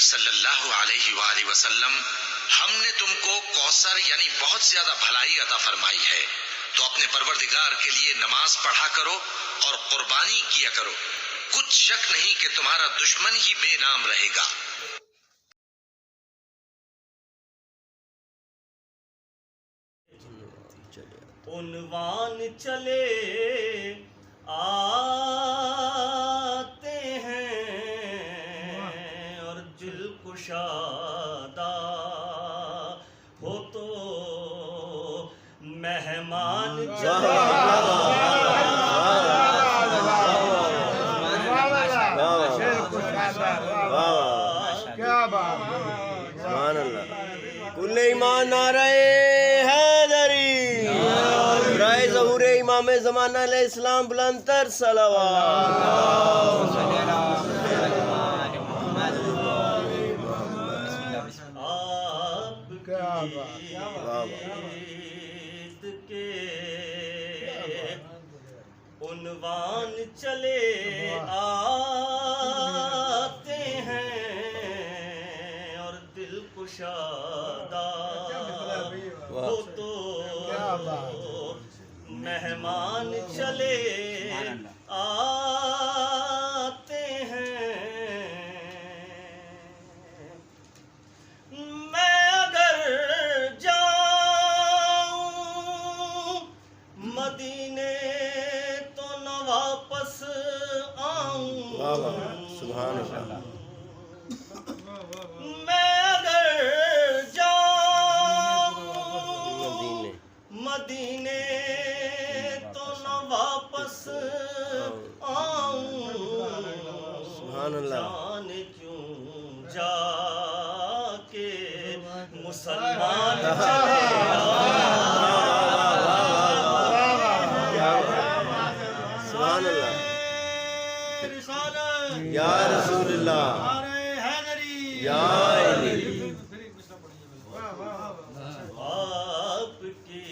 सल्लल्लाहु अलैहि वसल्लम, हमने तुमको कौसर यानी बहुत ज्यादा भलाई अता फरमाई है, तो अपने परवरदिगार के लिए नमाज पढ़ा करो और कुर्बानी किया करो। कुछ शक नहीं कि तुम्हारा दुश्मन ही बेनाम रहेगा। उन्वान चले आते हैं और दिल कुशादा हो तो मेहमान चले कुल ईमान नारे हैदरी राय ज़हूर इमाम ज़माना अलैहिस्सलाम बुलंदतर सलावत। के उन्वान चले आते हैं और दिल कुशादा हो तो मेहमान चले आते हैं। मैं अगर जाऊं मदीने तो न वापस आऊं। सुभान अल्लाह। मैं अगर जाऊं मदीने तो न वापस आऊं। सुभान अल्लाह। जाने क्यों जाके मुसलमान चले सुभान अल्लाह। या रसूलल्लाह या आपकी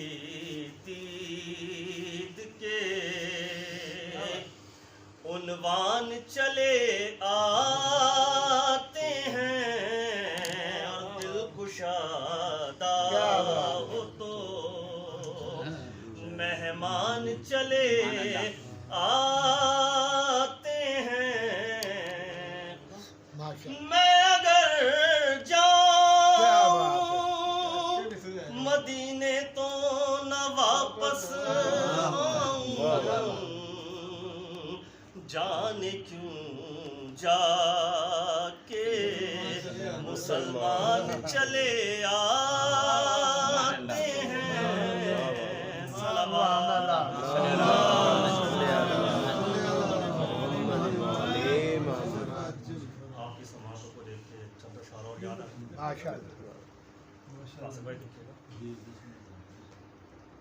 दीद के उन्वान चले आते हैं और दिल कुशादा हो तो मेहमान चले आते हैं। मैं अगर जाऊं मदीने तो न वापस आऊं। जाने क्यों जाके मुसलमान चले आते हैं। आपकी समातों को देख के चंद अशारों और याद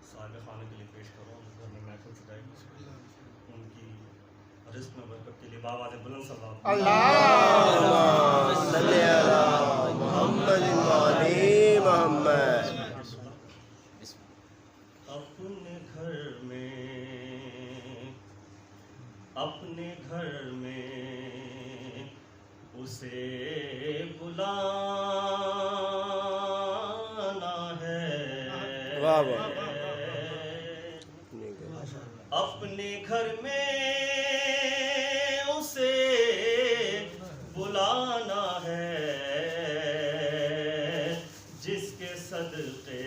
साहिब खाने के लिए पेश करो। घर में महफिल सजाएगी, उनकी रिज़्क़ में बरकत के लिए बाबा ने बुलंद सलावत। अल्लाहुम्मा सल्ली अला मुहम्मद व आले मुहम्मद। अपने घर में उसे बुलाना है। वाह वाह। अपने घर में उसे बुलाना है, जिसके सदक़े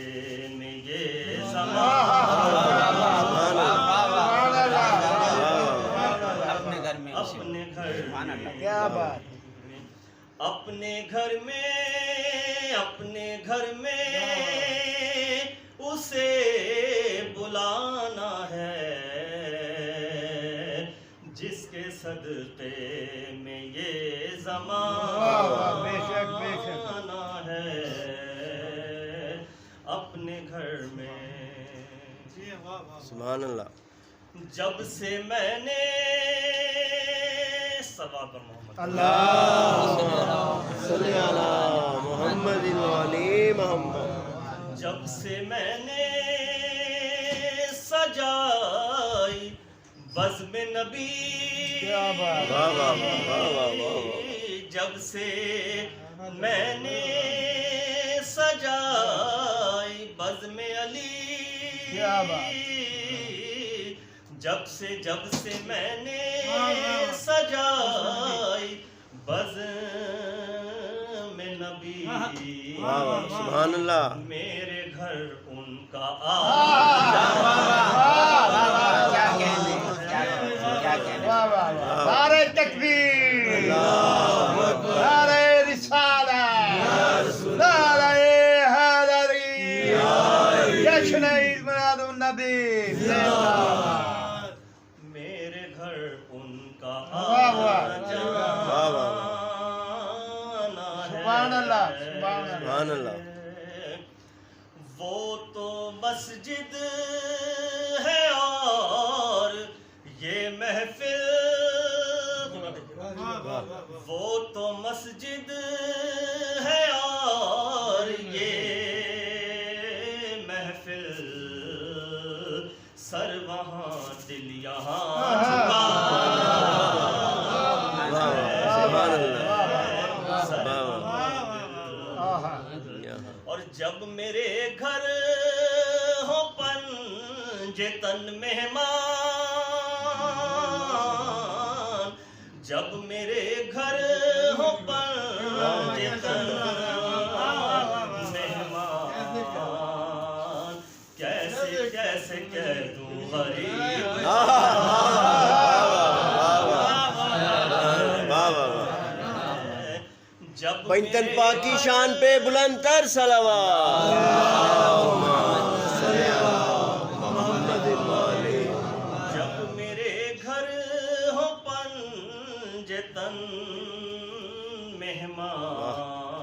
में ये अपने घर में उसे बुलाना है, जिसके सदक़े में ये ज़माना है। घर में। सुभान अल्लाह। जब से मैंने सल्लल्लाहु अलैहि मोहम्मद अल्लाहुम्मा सल्ली अला मुहम्मदिन व आले मुहम्मद। जब से मैंने सजाई बज़्म नबी, वाह वाह वाह वाह वाह। जब से मैंने सजाई बज़्म अली, जब से मैंने सजाई बज़्म नबी, वाह वाह सुभान अल्लाह। मेरे घर उनका नारे तकबीर, नारे रिसाला, नारे हैदरी, जश्न ईद मिलादुन नबी। मेरे घर उनका वाह वाह। जाना है। सुभान अल्लाह, सुभान अल्लाह। सुभान अल्लाह। वो तो मस्जिद है और ये महफिल, वो तो मस्जिद है और ये महफिल, सर वहाँ दिल यहाँ झुका सुभान अल्लाह। और जब मेरे घर हो पंजतन मेहमान, जब मेरे घर हो पंजतन मेहमान, कैसे कैसे कह दूं गरीब, जब पंचतन पाक की शान पे बुलंद तर जब मेरे घर हो पंजतन मेहमान,